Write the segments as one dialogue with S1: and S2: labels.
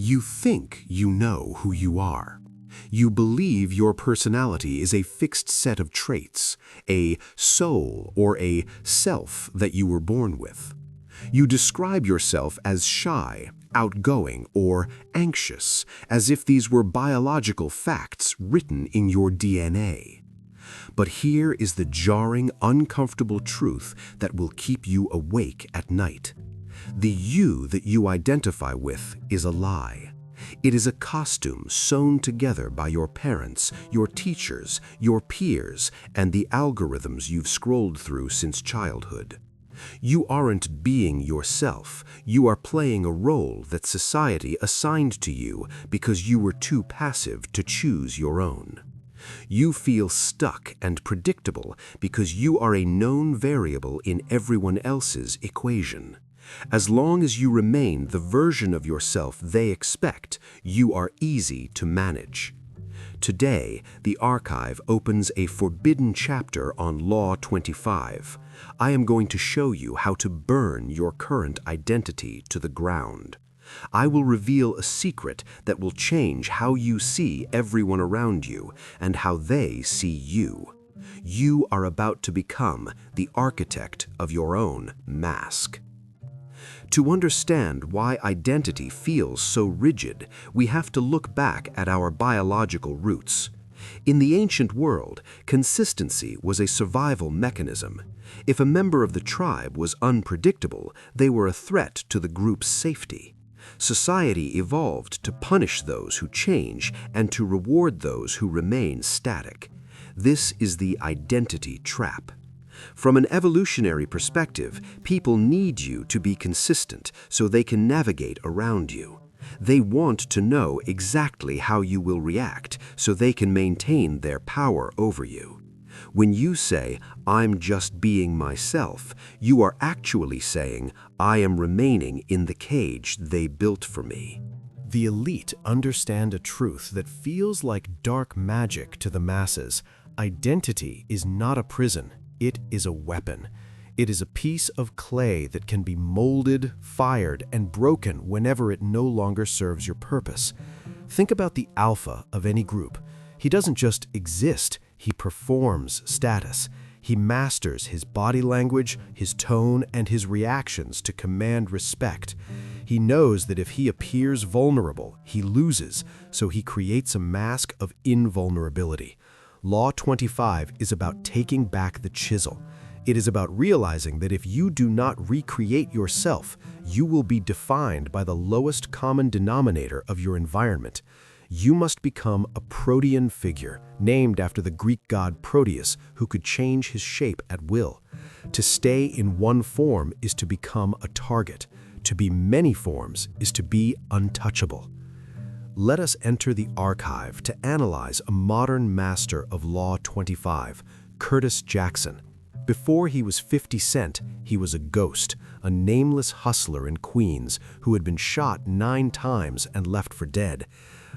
S1: You think you know who you are. You believe your personality is a fixed set of traits, a soul or a self that you were born with. You describe yourself as shy, outgoing, or anxious, as if these were biological facts written in your DNA. But here is the jarring, uncomfortable truth that will keep you awake at night. The you that you identify with is a lie. It is a costume sewn together by your parents, your teachers, your peers, and the algorithms you've scrolled through since childhood. You aren't being yourself. You are playing a role that society assigned to you because you were too passive to choose your own. You feel stuck and predictable because you are a known variable in everyone else's equation. As long as you remain the version of yourself they expect, you are easy to manage. Today, the archive opens a forbidden chapter on Law 25. I am going to show you how to burn your current identity to the ground. I will reveal a secret that will change how you see everyone around you and how they see you. You are about to become the architect of your own mask. To understand why identity feels so rigid, we have to look back at our biological roots. In the ancient world, consistency was a survival mechanism. If a member of the tribe was unpredictable, they were a threat to the group's safety. Society evolved to punish those who change and to reward those who remain static. This is the identity trap. From an evolutionary perspective, people need you to be consistent so they can navigate around you. They want to know exactly how you will react so they can maintain their power over you. When you say, "I'm just being myself," you are actually saying, "I am remaining in the cage they built for me."
S2: The elite understand a truth that feels like dark magic to the masses. Identity is not a prison. It is a weapon. It is a piece of clay that can be molded, fired, and broken whenever it no longer serves your purpose. Think about the alpha of any group. He doesn't just exist, he performs status. He masters his body language, his tone, and his reactions to command respect. He knows that if he appears vulnerable, he loses, so he creates a mask of invulnerability. Law 25 is about taking back the chisel. It is about realizing that if you do not recreate yourself, you will be defined by the lowest common denominator of your environment. You must become a protean figure, named after the Greek god Proteus, who could change his shape at will. To stay in one form is to become a target. To be many forms is to be untouchable. Let us enter the archive to analyze a modern master of Law 25, Curtis Jackson. Before he was 50 Cent, he was a ghost, a nameless hustler in Queens who had been shot 9 times and left for dead.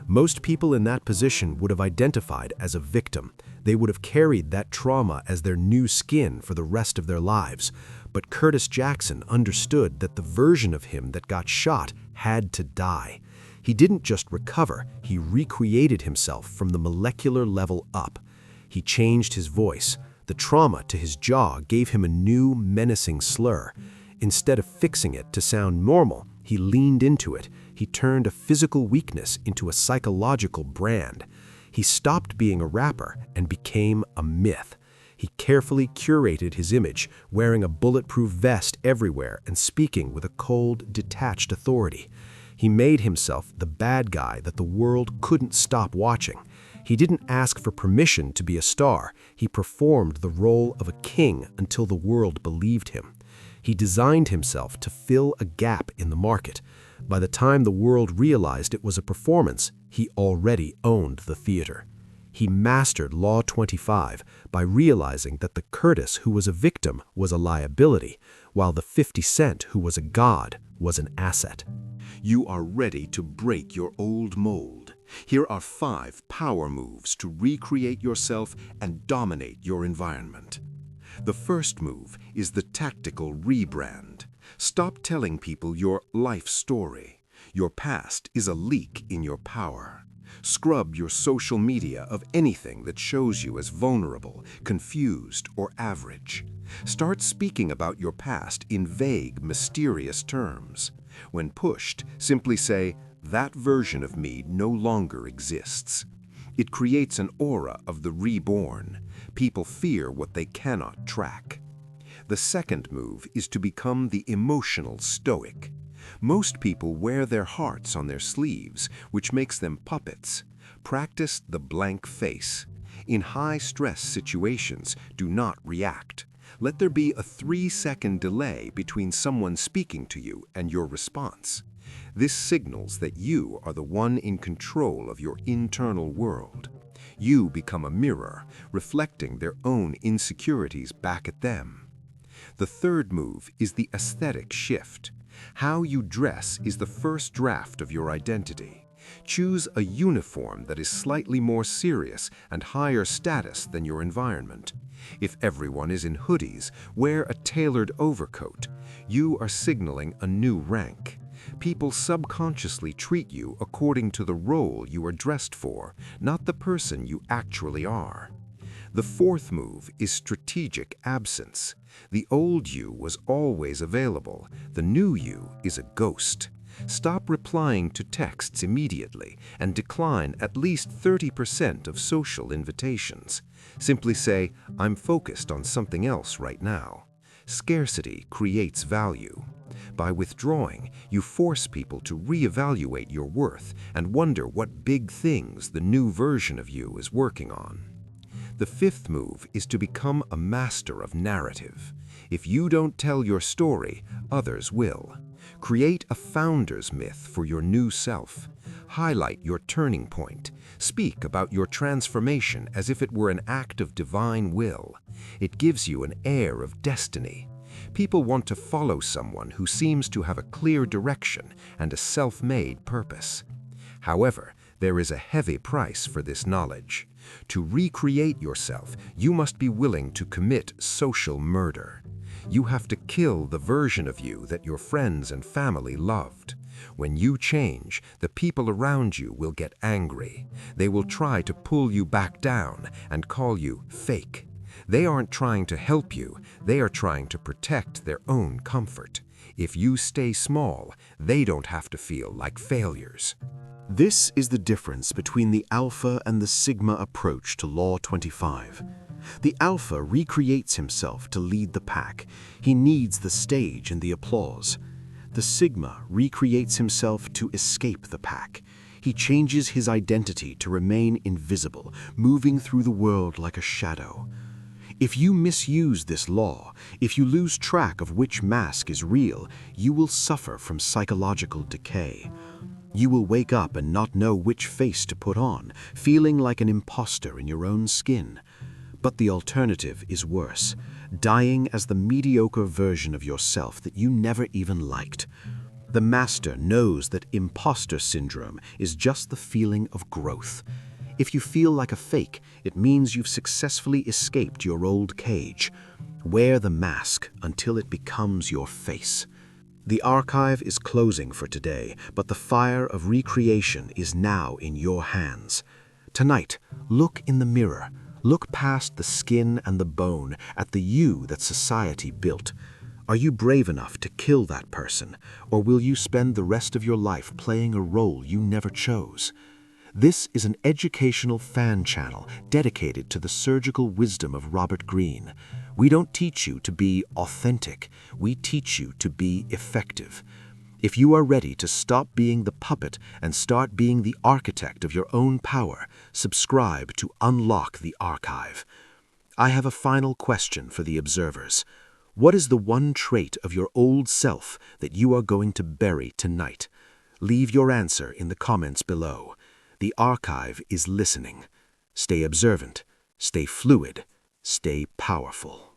S2: Most people in that position would have identified as a victim. They would have carried that trauma as their new skin for the rest of their lives. But Curtis Jackson understood that the version of him that got shot had to die. He didn't just recover, he recreated himself from the molecular level up. He changed his voice. The trauma to his jaw gave him a new, menacing slur. Instead of fixing it to sound normal, he leaned into it. He turned a physical weakness into a psychological brand. He stopped being a rapper and became a myth. He carefully curated his image, wearing a bulletproof vest everywhere and speaking with a cold, detached authority. He made himself the bad guy that the world couldn't stop watching. He didn't ask for permission to be a star. He performed the role of a king until the world believed him. He designed himself to fill a gap in the market. By the time the world realized it was a performance, he already owned the theater. He mastered Law 25 by realizing that the Curtis who was a victim was a liability, while the 50 Cent who was a god was an asset.
S1: You are ready to break your old mold. Here are 5 power moves to recreate yourself and dominate your environment. The first move is the tactical rebrand. Stop telling people your life story. Your past is a leak in your power. Scrub your social media of anything that shows you as vulnerable, confused, or average. Start speaking about your past in vague, mysterious terms. When pushed, simply say, "That version of me no longer exists." It creates an aura of the reborn. People fear what they cannot track. The second move is to become the emotional stoic. Most people wear their hearts on their sleeves, which makes them puppets. Practice the blank face. In high-stress situations, do not react. Let there be a 3-second delay between someone speaking to you and your response. This signals that you are the one in control of your internal world. You become a mirror, reflecting their own insecurities back at them. The third move is the aesthetic shift. How you dress is the first draft of your identity. Choose a uniform that is slightly more serious and higher status than your environment. If everyone is in hoodies, wear a tailored overcoat. You are signaling a new rank. People subconsciously treat you according to the role you are dressed for, not the person you actually are. The fourth move is strategic absence. The old you was always available. The new you is a ghost. Stop replying to texts immediately and decline at least 30% of social invitations. Simply say, "I'm focused on something else right now." Scarcity creates value. By withdrawing, you force people to reevaluate your worth and wonder what big things the new version of you is working on. The fifth move is to become a master of narrative. If you don't tell your story, others will. Create a founder's myth for your new self. Highlight your turning point. Speak about your transformation as if it were an act of divine will. It gives you an air of destiny. People want to follow someone who seems to have a clear direction and a self-made purpose. However, there is a heavy price for this knowledge. To recreate yourself, you must be willing to commit social murder. You have to kill the version of you that your friends and family loved. When you change, the people around you will get angry. They will try to pull you back down and call you fake. They aren't trying to help you, they are trying to protect their own comfort. If you stay small, they don't have to feel like failures.
S2: This is the difference between the Alpha and the Sigma approach to Law 25. The Alpha recreates himself to lead the pack. He needs the stage and the applause. The Sigma recreates himself to escape the pack. He changes his identity to remain invisible, moving through the world like a shadow. If you misuse this law, if you lose track of which mask is real, you will suffer from psychological decay. You will wake up and not know which face to put on, feeling like an imposter in your own skin. But the alternative is worse, dying as the mediocre version of yourself that you never even liked. The master knows that imposter syndrome is just the feeling of growth. If you feel like a fake, it means you've successfully escaped your old cage. Wear the mask until it becomes your face. The archive is closing for today, but the fire of recreation is now in your hands. Tonight, look in the mirror. Look past the skin and the bone at the you that society built. Are you brave enough to kill that person, or will you spend the rest of your life playing a role you never chose? This is an educational fan channel dedicated to the surgical wisdom of Robert Greene. We don't teach you to be authentic, we teach you to be effective. If you are ready to stop being the puppet and start being the architect of your own power, subscribe to Unlock the Archive. I have a final question for the observers. What is the one trait of your old self that you are going to bury tonight? Leave your answer in the comments below. The archive is listening. Stay observant, stay fluid, stay powerful.